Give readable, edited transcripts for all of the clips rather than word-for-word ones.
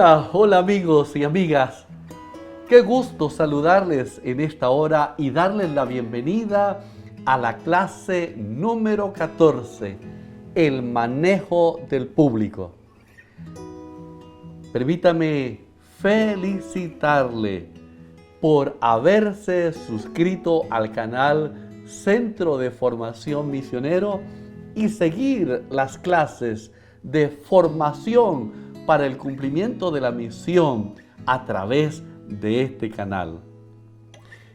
Hola, hola amigos y amigas. Qué gusto saludarles en esta hora y darles la bienvenida a la clase número 14, el manejo del público. Permítame felicitarle por haberse suscrito al canal Centro de Formación Misionero y seguir las clases de formación para el cumplimiento de la misión a través de este canal.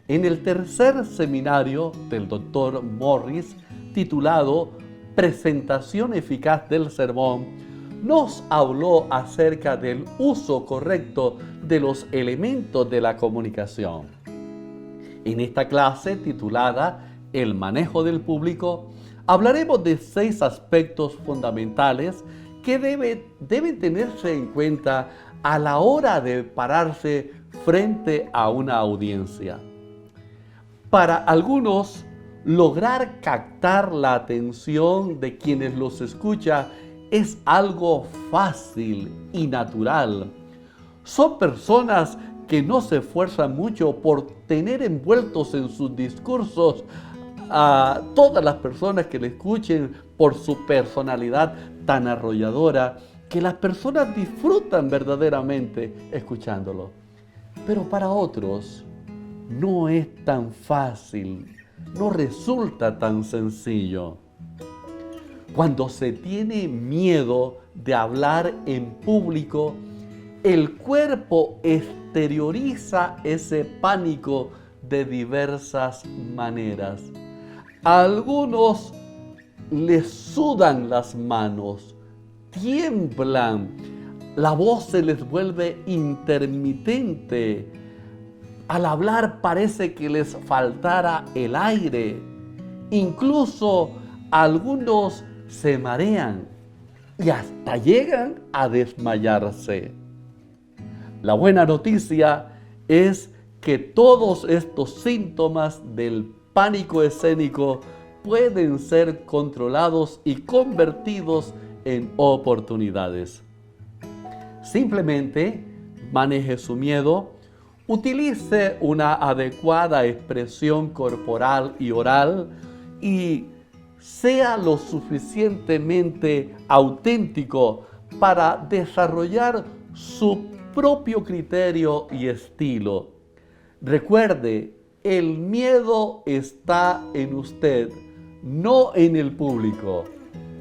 En el tercer seminario del Dr. Morris, titulado Presentación eficaz del sermón, nos habló acerca del uso correcto de los elementos de la comunicación. En esta clase, titulada El manejo del público, hablaremos de 6 aspectos fundamentales que deben tenerse en cuenta a la hora de pararse frente a una audiencia. Para algunos, lograr captar la atención de quienes los escuchan es algo fácil y natural. Son personas que no se esfuerzan mucho por tener envueltos en sus discursos a todas las personas que le escuchen por su personalidad tan arrolladora que las personas disfrutan verdaderamente escuchándolo. Pero para otros no es tan fácil, no resulta tan sencillo. Cuando se tiene miedo de hablar en público, el cuerpo exterioriza ese pánico de diversas maneras. A algunos les sudan las manos, tiemblan, la voz se les vuelve intermitente. Al hablar parece que les faltara el aire. Incluso algunos se marean y hasta llegan a desmayarse. La buena noticia es que todos estos síntomas del pánico escénico pueden ser controlados y convertidos en oportunidades. Simplemente maneje su miedo, utilice una adecuada expresión corporal y oral y sea lo suficientemente auténtico para desarrollar su propio criterio y estilo. Recuerde, el miedo está en usted, no en el público.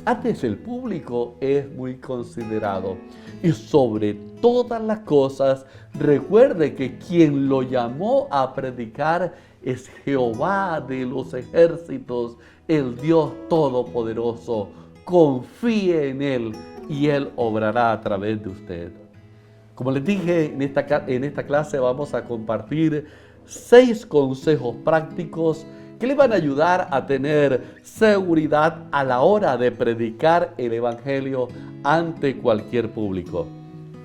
Antes el público es muy considerado. Y sobre todas las cosas, recuerde que quien lo llamó a predicar es Jehová de los ejércitos, el Dios Todopoderoso. Confíe en Él y Él obrará a través de usted. Como les dije, en esta clase vamos a compartir 6 consejos prácticos que le van a ayudar a tener seguridad a la hora de predicar el Evangelio ante cualquier público.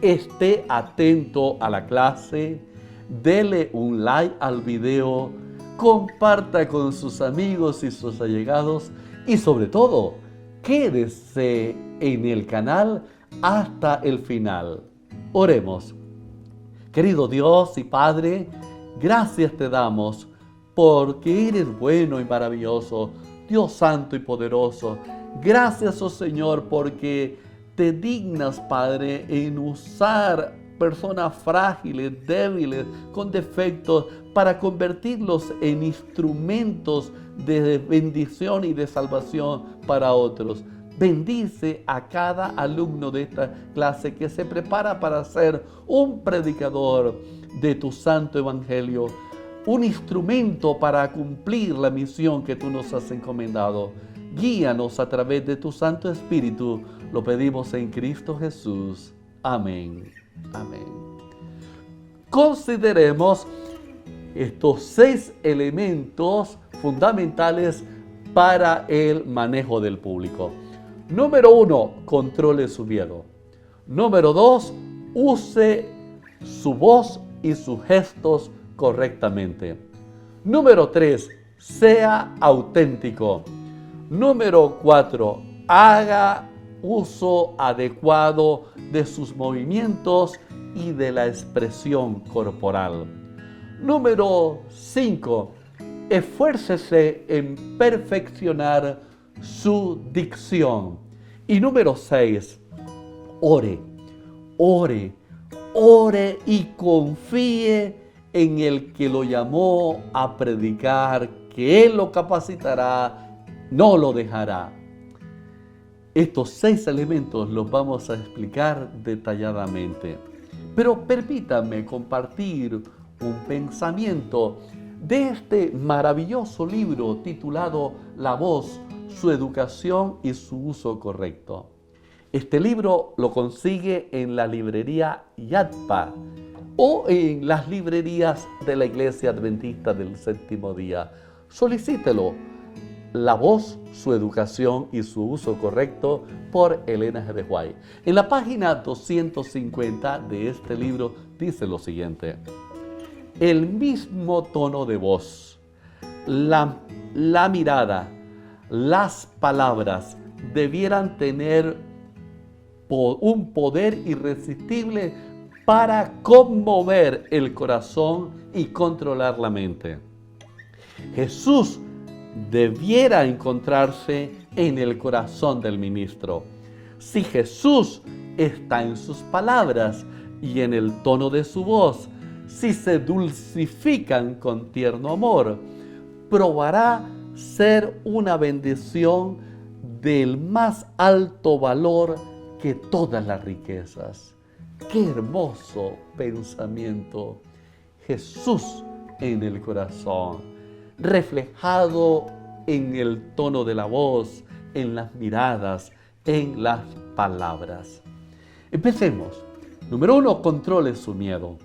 Esté atento a la clase, dele un like al video, comparta con sus amigos y sus allegados y sobre todo, quédese en el canal hasta el final. Oremos. Querido Dios y Padre, gracias te damos porque eres bueno y maravilloso, Dios santo y poderoso. Gracias, oh Señor, porque te dignas, Padre, en usar personas frágiles, débiles, con defectos, para convertirlos en instrumentos de bendición y de salvación para otros. Bendice a cada alumno de esta clase que se prepara para ser un predicador de tu santo evangelio, un instrumento para cumplir la misión que tú nos has encomendado. Guíanos a través de tu Santo Espíritu. Lo pedimos en Cristo Jesús. Amén. Amén. Consideremos estos 6 elementos fundamentales para el manejo del público. Número 1, controle su miedo. Número 2, use su voz y sus gestos correctamente. Número 3, sea auténtico. Número 4, haga uso adecuado de sus movimientos y de la expresión corporal. Número 5. Esfuércese en perfeccionar su dicción. Y número 6. Ore y confíe en el que lo llamó a predicar, que Él lo capacitará, no lo dejará. Estos 6 elementos los vamos a explicar detalladamente. Pero permítanme compartir un pensamiento de este maravilloso libro titulado La Voz, su educación y su uso correcto. Este libro lo consigue en la librería Yatpa o en las librerías de la Iglesia Adventista del Séptimo Día. Solicítelo. La Voz, su educación y su uso correcto, por Elena G. de White. En la página 250 de este libro dice lo siguiente: el mismo tono de voz, la mirada, las palabras debieran tener un poder irresistible para conmover el corazón y controlar la mente. Jesús debiera encontrarse en el corazón del ministro. Si Jesús está en sus palabras y en el tono de su voz, si se dulcifican con tierno amor, probará ser una bendición del más alto valor que todas las riquezas. ¡Qué hermoso pensamiento! Jesús en el corazón, reflejado en el tono de la voz, en las miradas, en las palabras. Empecemos. Número 1, controle su miedo.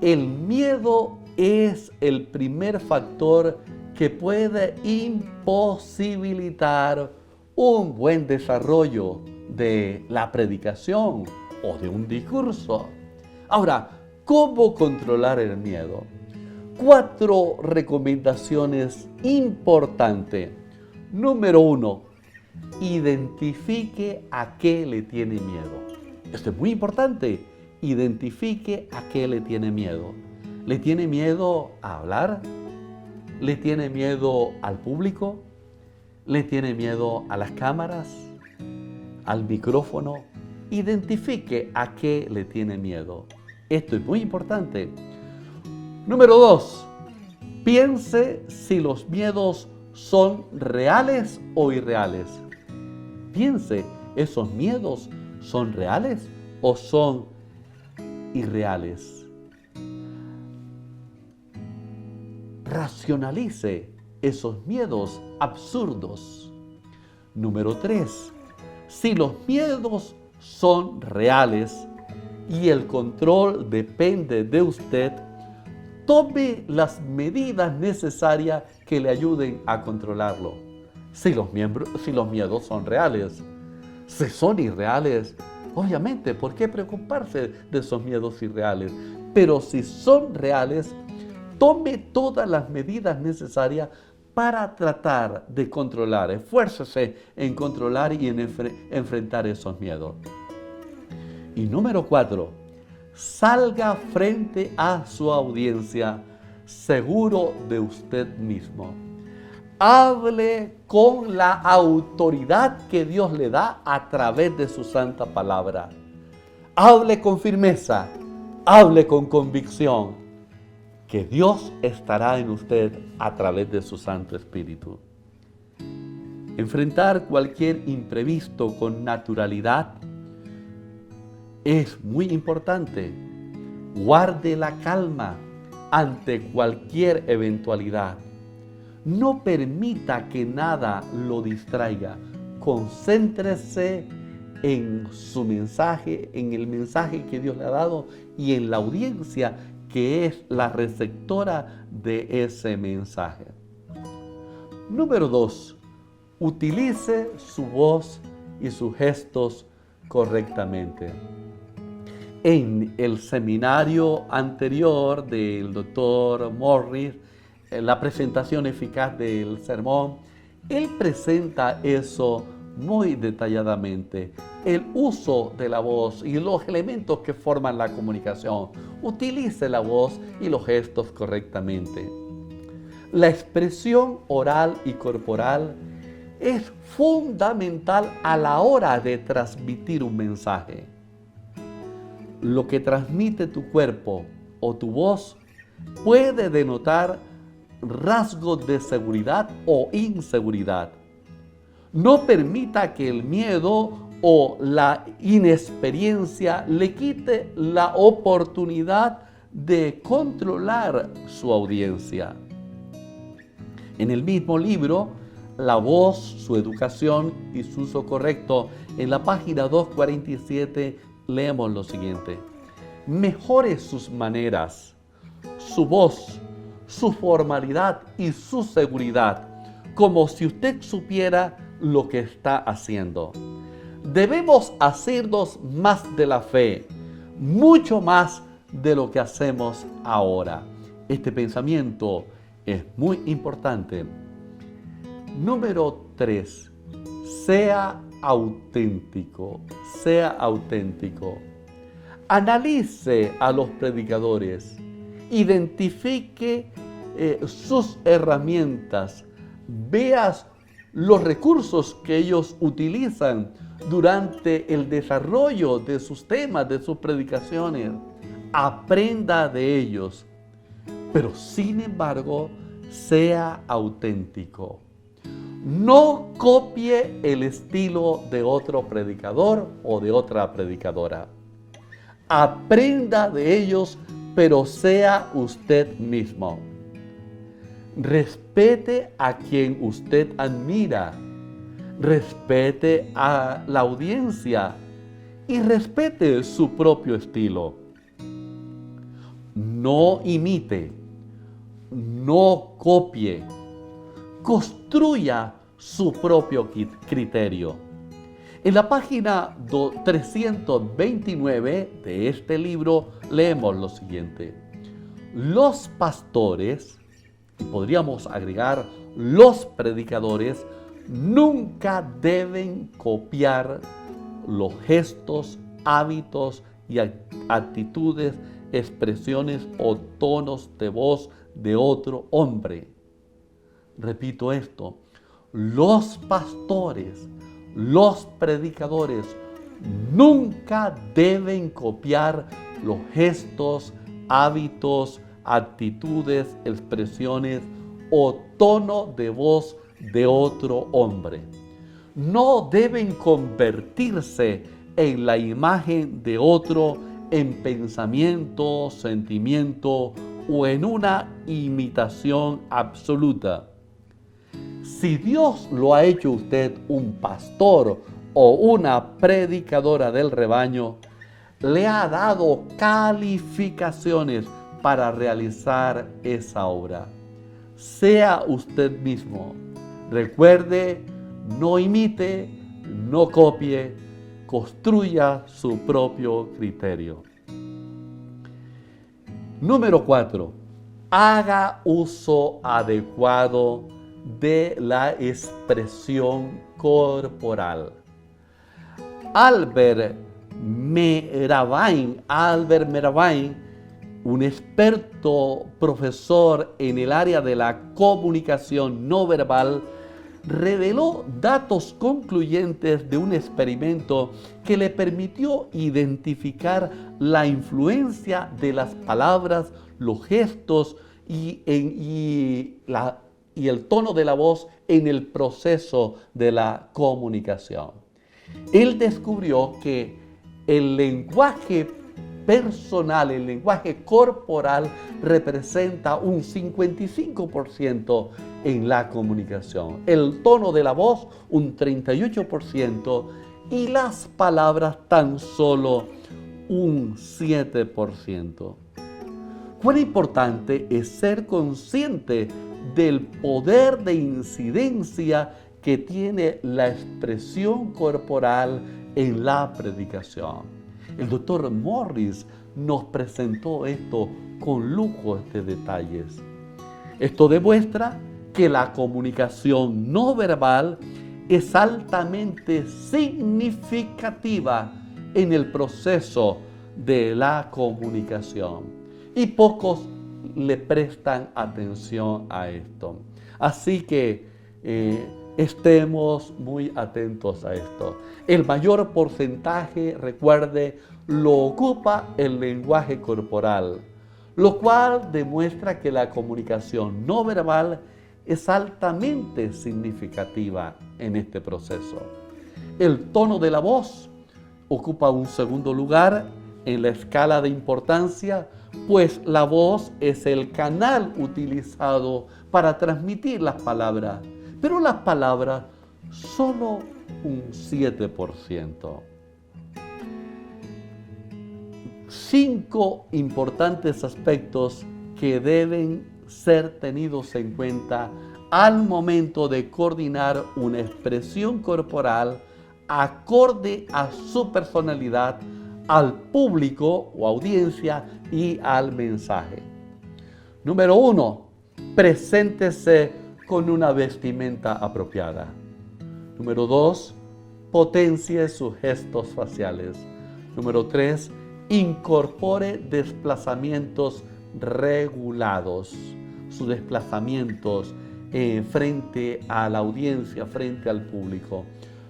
El miedo es el primer factor que puede imposibilitar un buen desarrollo de la predicación o de un discurso. Ahora, ¿cómo controlar el miedo? 4 recomendaciones importantes. Número 1, identifique a qué le tiene miedo. Esto es muy importante. Identifique a qué le tiene miedo. ¿Le tiene miedo a hablar? ¿Le tiene miedo al público? ¿Le tiene miedo a las cámaras? ¿Al micrófono? Identifique a qué le tiene miedo. Esto es muy importante. Número 2, piense si los miedos son reales o irreales. Piense, ¿esos miedos son reales o son irreales? Racionalice esos miedos absurdos. Número 3, si los miedos son reales y el control depende de usted, tome las medidas necesarias que le ayuden a controlarlo. Si los miedos son reales. Si son irreales, obviamente, ¿por qué preocuparse de esos miedos irreales? Pero si son reales, tome todas las medidas necesarias para tratar de controlar. Esfuércese en controlar y en enfrentar esos miedos. Y número 4, salga frente a su audiencia seguro de usted mismo. Hable con la autoridad que Dios le da a través de su santa palabra. Hable con firmeza, hable con convicción, que Dios estará en usted a través de su Santo Espíritu. Enfrentar cualquier imprevisto con naturalidad es muy importante. Guarde la calma ante cualquier eventualidad. No permita que nada lo distraiga. Concéntrese en su mensaje, en el mensaje que Dios le ha dado y en la audiencia que es la receptora de ese mensaje. Número 2, utilice su voz y sus gestos correctamente. En el seminario anterior del Dr. Morris, en la presentación eficaz del sermón, él presenta eso muy detalladamente el uso de la voz y los elementos que forman la comunicación. Utilice la voz y los gestos correctamente. La expresión oral y corporal es fundamental a la hora de transmitir un mensaje. Lo que transmite tu cuerpo o tu voz puede denotar rasgos de seguridad o inseguridad. No permita que el miedo o la inexperiencia le quite la oportunidad de controlar su audiencia. En el mismo libro, La voz, su educación y su uso correcto, en la página 247, leemos lo siguiente: mejore sus maneras, su voz, su formalidad y su seguridad, como si usted supiera lo que está haciendo. Debemos hacernos más de la fe, mucho más de lo que hacemos ahora. Este pensamiento es muy importante. Número 3. Sea auténtico. Sea auténtico. Analice a los predicadores. Identifique sus herramientas. Veas los recursos que ellos utilizan durante el desarrollo de sus temas, de sus predicaciones. Aprenda de ellos, pero sin embargo, sea auténtico. No copie el estilo de otro predicador o de otra predicadora. Aprenda de ellos, pero sea usted mismo. Respete a quien usted admira. Respete a la audiencia y respete su propio estilo. No imite, no copie, construya su propio criterio. En la página 329 de este libro leemos lo siguiente: los pastores, y podríamos agregar los predicadores, nunca deben copiar los gestos, hábitos y actitudes, expresiones o tonos de voz de otro hombre. Repito esto: los pastores, los predicadores nunca deben copiar los gestos, hábitos, actitudes, expresiones o tono de voz de otro hombre. No deben convertirse en la imagen de otro en pensamiento, sentimiento o en una imitación absoluta. Si Dios lo ha hecho usted un pastor o una predicadora del rebaño, le ha dado calificaciones para realizar esa obra. Sea usted mismo. Recuerde, no imite, no copie, construya su propio criterio. Número 4. Haga uso adecuado de la expresión corporal. Albert Mehrabian, un experto profesor en el área de la comunicación no verbal, reveló datos concluyentes de un experimento que le permitió identificar la influencia de las palabras, los gestos y el tono de la voz en el proceso de la comunicación. Él descubrió que el lenguaje personal, el lenguaje corporal, representa un 55% en la comunicación, el tono de la voz un 38% y las palabras tan solo un 7%. Cuán importante es ser consciente del poder de incidencia que tiene la expresión corporal en la predicación. El doctor Morris nos presentó esto con lujo de detalles. Esto demuestra que la comunicación no verbal es altamente significativa en el proceso de la comunicación y pocos le prestan atención a esto. Así que estemos muy atentos a esto. El mayor porcentaje, recuerde, lo ocupa el lenguaje corporal, lo cual demuestra que la comunicación no verbal es altamente significativa en este proceso. El tono de la voz ocupa un segundo lugar en la escala de importancia, pues la voz es el canal utilizado para transmitir las palabras, pero las palabras solo un 7%. 5 importantes aspectos que deben ser tenidos en cuenta al momento de coordinar una expresión corporal acorde a su personalidad, al público o audiencia y al mensaje. Número 1, preséntese con una vestimenta apropiada. Número 2, potencie sus gestos faciales. Número 3, incorpore desplazamientos regulados. Sus desplazamientos frente a la audiencia, frente al público.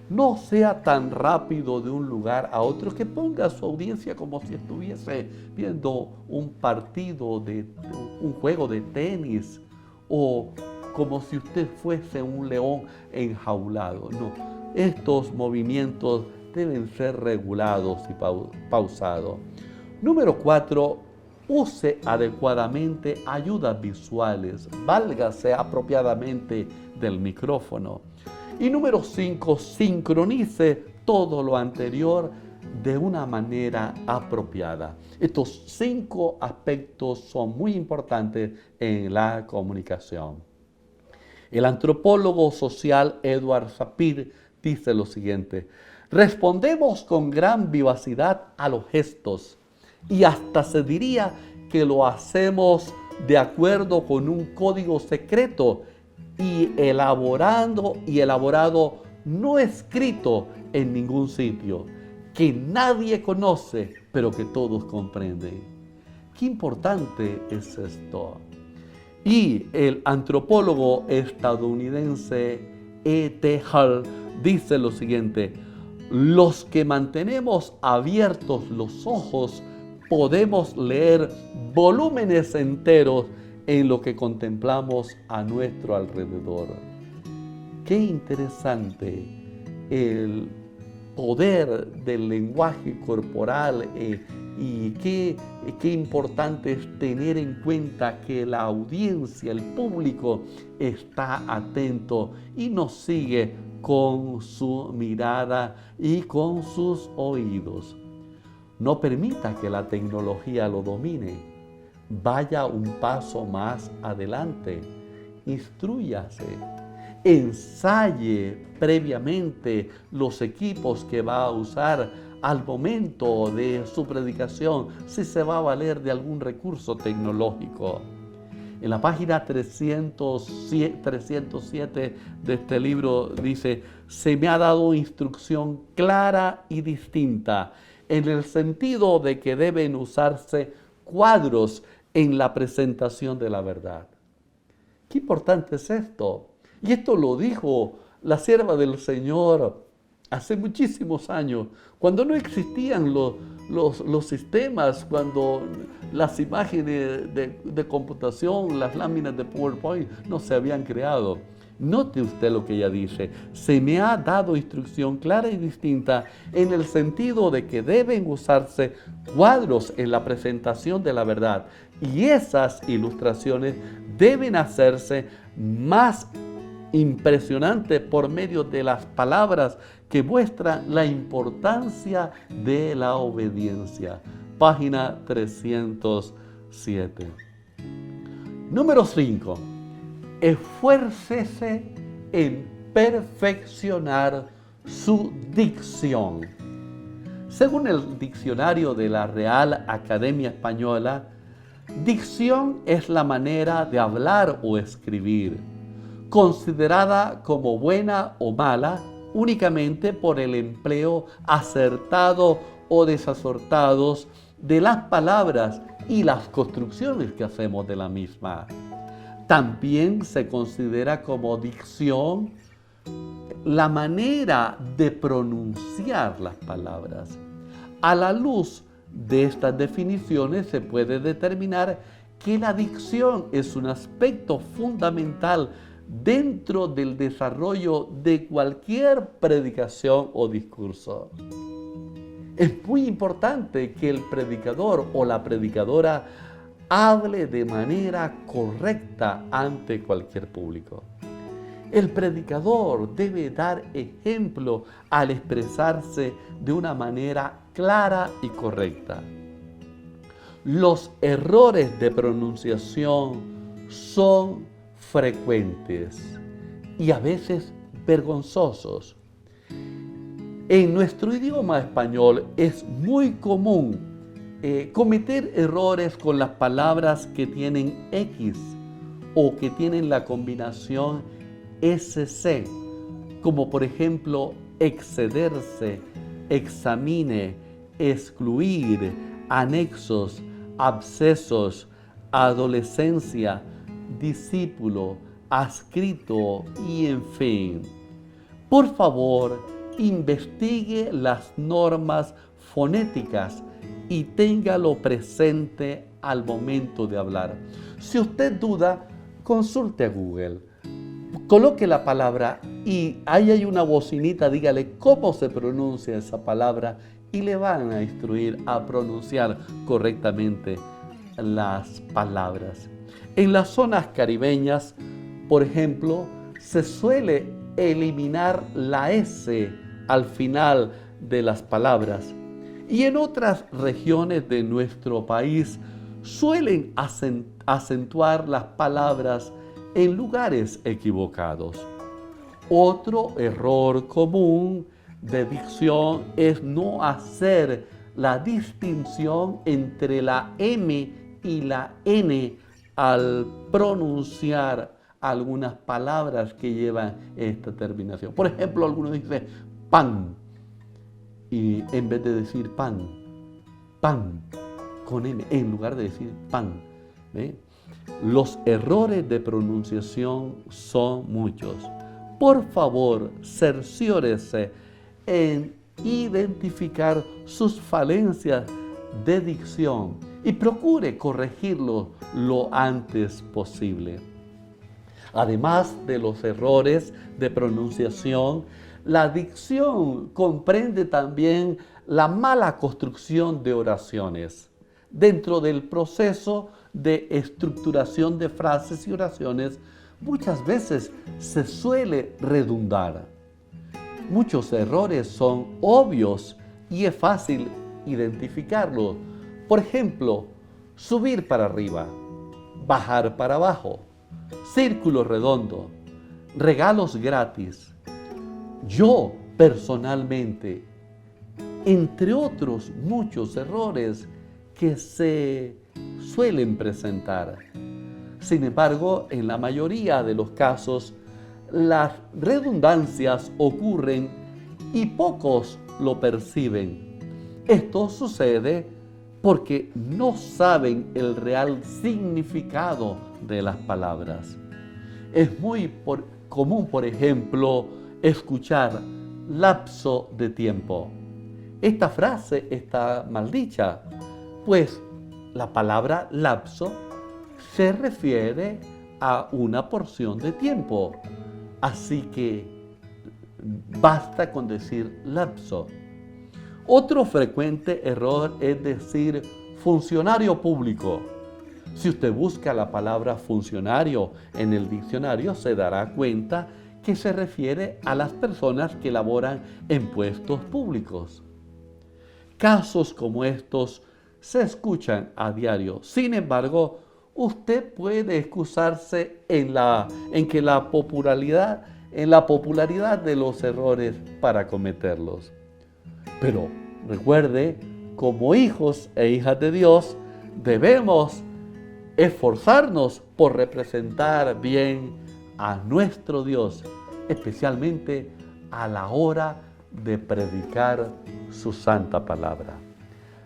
No sea tan rápido de un lugar a otro, que ponga a su audiencia como si estuviese viendo un partido un juego de tenis, o como si usted fuese un león enjaulado. No, estos movimientos deben ser regulados y pausados. Número 4, use adecuadamente ayudas visuales, válgase apropiadamente del micrófono. Y número 5, sincronice todo lo anterior de una manera apropiada. Estos 5 aspectos son muy importantes en la comunicación. El antropólogo social Edward Sapir dice lo siguiente: respondemos con gran vivacidad a los gestos y hasta se diría que lo hacemos de acuerdo con un código secreto y elaborado no escrito en ningún sitio, que nadie conoce, pero que todos comprenden. Qué importante es esto. Y el antropólogo estadounidense E.T. Hall dice lo siguiente: los que mantenemos abiertos los ojos podemos leer volúmenes enteros en lo que contemplamos a nuestro alrededor. Qué interesante el poder del lenguaje corporal y qué importante es tener en cuenta que la audiencia, el público, está atento y nos sigue con su mirada y con sus oídos. No permita que la tecnología lo domine. Vaya un paso más adelante, instrúyase, ensaye previamente los equipos que va a usar al momento de su predicación, si se va a valer de algún recurso tecnológico. En la página 307 de este libro dice: se me ha dado instrucción clara y distinta en el sentido de que deben usarse cuadros en la presentación de la verdad. Qué importante es esto. Y esto lo dijo la sierva del Señor hace muchísimos años, cuando no existían los sistemas, cuando las imágenes de computación, las láminas de PowerPoint no se habían creado. Note usted lo que ella dice: se me ha dado instrucción clara y distinta en el sentido de que deben usarse cuadros en la presentación de la verdad, y esas ilustraciones deben hacerse más impresionantes por medio de las palabras que muestran la importancia de la obediencia. Página 307. Número 5. Esfuércese en perfeccionar su dicción. Según el diccionario de la Real Academia Española, dicción es la manera de hablar o escribir, considerada como buena o mala únicamente por el empleo acertado o desacertados de las palabras y las construcciones que hacemos de la misma. También se considera como dicción la manera de pronunciar las palabras. A la luz de estas definiciones se puede determinar que la dicción es un aspecto fundamental dentro del desarrollo de cualquier predicación o discurso. Es muy importante que el predicador o la predicadora hable de manera correcta ante cualquier público. El predicador debe dar ejemplo al expresarse de una manera clara y correcta. Los errores de pronunciación son frecuentes y a veces vergonzosos. En nuestro idioma español es muy común cometer errores con las palabras que tienen X o que tienen la combinación SC, como por ejemplo excederse, examine, excluir, anexos, abscesos, adolescencia, discípulo, adscrito y en fin. Por favor, investigue las normas fonéticas y téngalo presente al momento de hablar. Si usted duda, consulte a Google. Coloque la palabra y ahí hay una bocinita, dígale cómo se pronuncia esa palabra y le van a instruir a pronunciar correctamente las palabras. En las zonas caribeñas, por ejemplo, se suele eliminar la S al final de las palabras y en otras regiones de nuestro país suelen acentuar las palabras en lugares equivocados. Otro error común de dicción es no hacer la distinción entre la M y la N al pronunciar algunas palabras que llevan esta terminación. Por ejemplo, algunos dicen pan y en vez de decir pan, pan con M, en lugar de decir pan. ¿Ve? Los errores de pronunciación son muchos. Por favor, cerciórese en identificar sus falencias de dicción y procure corregirlo lo antes posible. Además de los errores de pronunciación, la dicción comprende también la mala construcción de oraciones. Dentro del proceso de estructuración de frases y oraciones, muchas veces se suele redundar. Muchos errores son obvios y es fácil identificarlos. Por ejemplo, subir para arriba, bajar para abajo, círculo redondo, regalos gratis. Yo personalmente, entre otros muchos errores que se suelen presentar. Sin embargo, en la mayoría de los casos, las redundancias ocurren y pocos lo perciben. Esto sucede porque no saben el real significado de las palabras. Es muy común, por ejemplo, escuchar lapso de tiempo. Esta frase está mal dicha, pues la palabra lapso se refiere a una porción de tiempo. Así que basta con decir lapso. Otro frecuente error es decir funcionario público. Si usted busca la palabra funcionario en el diccionario, se dará cuenta que se refiere a las personas que laboran en puestos públicos. Casos como estos se escuchan a diario. Sin embargo, usted puede excusarse en la popularidad de los errores para cometerlos. Pero recuerde, como hijos e hijas de Dios, debemos esforzarnos por representar bien a nuestro Dios, especialmente a la hora de predicar su santa palabra.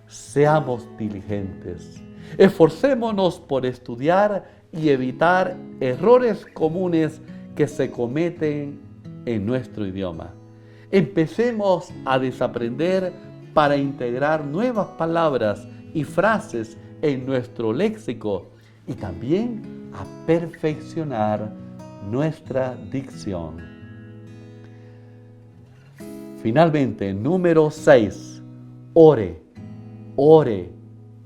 Seamos diligentes, esforcémonos por estudiar y evitar errores comunes que se cometen en nuestro idioma. Empecemos a desaprender para integrar nuevas palabras y frases en nuestro léxico y también a perfeccionar nuestra dicción. Finalmente, número 6, ore, ore,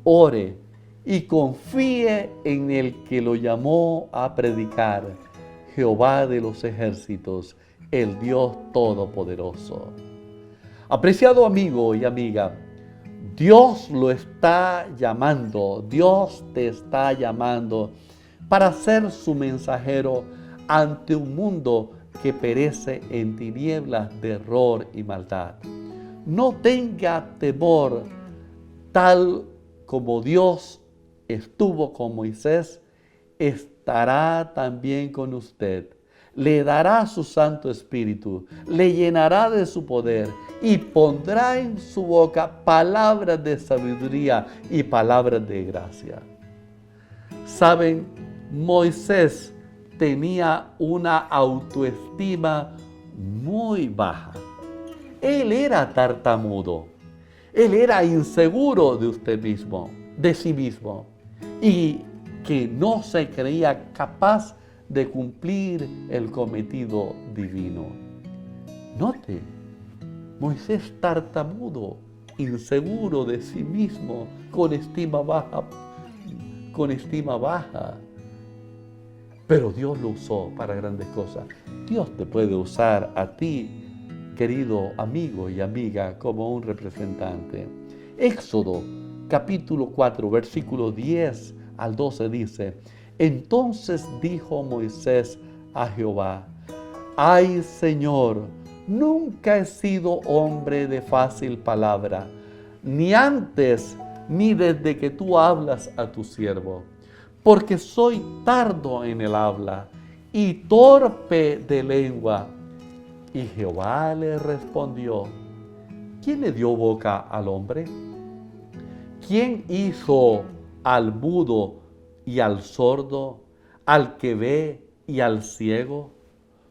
ore y confíe en el que lo llamó a predicar, Jehová de los ejércitos, el Dios Todopoderoso. Apreciado amigo y amiga, Dios lo está llamando, Dios te está llamando para ser su mensajero ante un mundo que perece en tinieblas de error y maldad. No tenga temor, tal como Dios estuvo con Moisés, estará también con usted. Le dará su Santo Espíritu, le llenará de su poder y pondrá en su boca palabras de sabiduría y palabras de gracia. Saben, Moisés tenía una autoestima muy baja. Él era tartamudo, él era inseguro de sí mismo, y que no se creía capaz de cumplir el cometido divino. Note, Moisés tartamudo, inseguro de sí mismo, con estima baja. Pero Dios lo usó para grandes cosas. Dios te puede usar a ti, querido amigo y amiga, como un representante. Éxodo capítulo 4, versículo 10 al 12 dice: Entonces dijo Moisés a Jehová: Ay, Señor, nunca he sido hombre de fácil palabra, ni antes ni desde que tú hablas a tu siervo, porque soy tardo en el habla y torpe de lengua. Y Jehová le respondió: ¿Quién le dio boca al hombre? ¿Quién hizo al mudo y al sordo, al que ve y al ciego?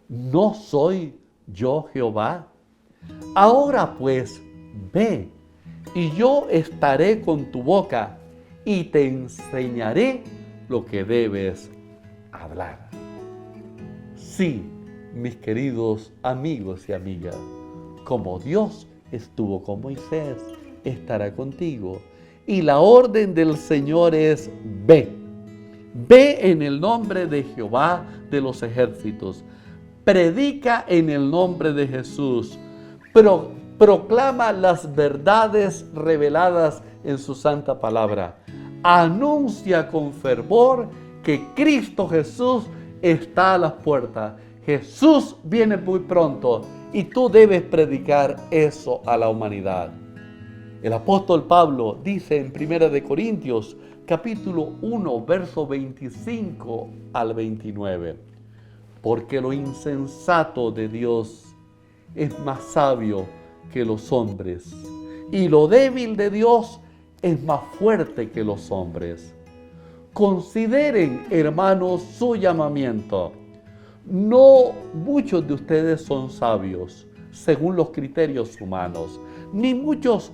¿No soy yo Jehová? Ahora pues, ve, y yo estaré con tu boca y te enseñaré lo que debes hablar. Sí, mis queridos amigos y amigas, como Dios estuvo con Moisés, estará contigo. Y la orden del Señor es: ve. Ve en el nombre de Jehová de los ejércitos. Predica en el nombre de Jesús. Proclama las verdades reveladas en su santa palabra. Anuncia con fervor que Cristo Jesús está a las puertas. Jesús viene muy pronto y tú debes predicar eso a la humanidad. El apóstol Pablo dice en 1 Corintios capítulo 1, verso 25 al 29: Porque lo insensato de Dios es más sabio que los hombres, y lo débil de Dios es más fuerte que los hombres. Consideren, hermanos, su llamamiento. No muchos de ustedes son sabios, según los criterios humanos, ni muchos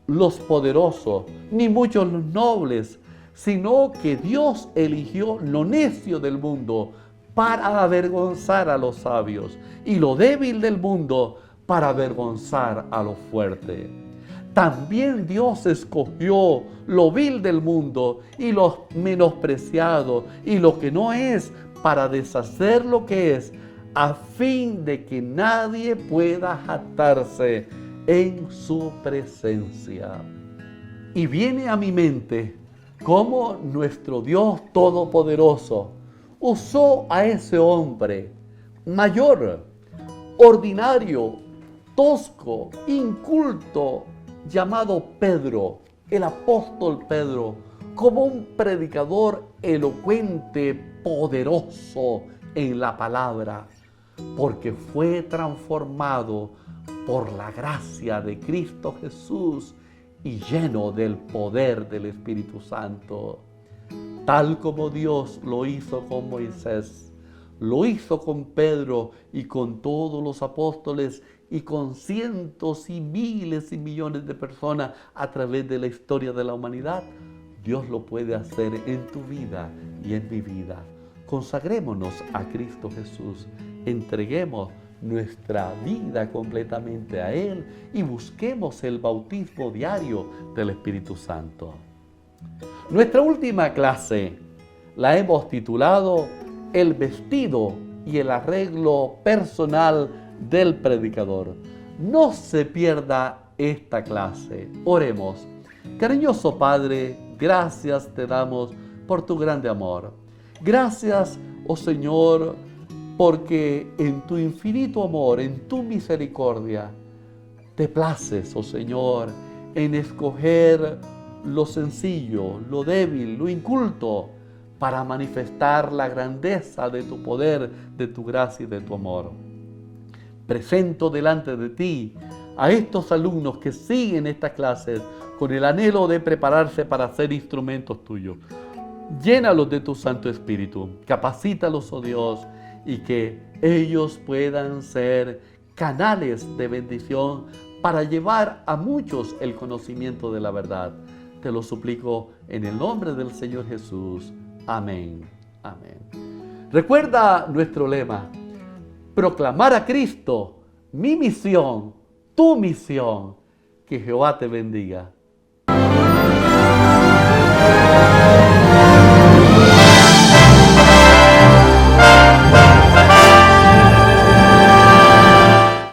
los poderosos, ni muchos los nobles, sino que Dios eligió lo necio del mundo para avergonzar a los sabios, y lo débil del mundo para avergonzar a lo fuerte. También Dios escogió lo vil del mundo y lo menospreciado y lo que no es, para deshacer lo que es, a fin de que nadie pueda jactarse en su presencia. Y viene a mi mente cómo nuestro Dios Todopoderoso usó a ese hombre mayor, ordinario, tosco, inculto, llamado Pedro, el apóstol Pedro, como un predicador elocuente, poderoso en la palabra, porque fue transformado por la gracia de Cristo Jesús y lleno del poder del Espíritu Santo. Tal como Dios lo hizo con Moisés, lo hizo con Pedro y con todos los apóstoles y con cientos y miles y millones de personas a través de la historia de la humanidad, Dios lo puede hacer en tu vida y en mi vida. Consagrémonos a Cristo Jesús, entreguemos nuestra vida completamente a Él y busquemos el bautismo diario del Espíritu Santo. Nuestra última clase la hemos titulado El vestido y el arreglo personal del predicador. No se pierda esta clase. Oremos. Cariñoso Padre, gracias te damos por tu grande amor. Gracias, oh Señor, porque en tu infinito amor, en tu misericordia, te places, oh Señor, en escoger lo sencillo, lo débil, lo inculto, para manifestar la grandeza de tu poder, de tu gracia y de tu amor. Presento delante de ti a estos alumnos que siguen estas clases con el anhelo de prepararse para ser instrumentos tuyos. Llénalos de tu Santo Espíritu, capacítalos, oh Dios, y que ellos puedan ser canales de bendición para llevar a muchos el conocimiento de la verdad. Te lo suplico en el nombre del Señor Jesús. Amén. Amén. Recuerda nuestro lema: proclamar a Cristo, mi misión, tu misión. Que Jehová te bendiga.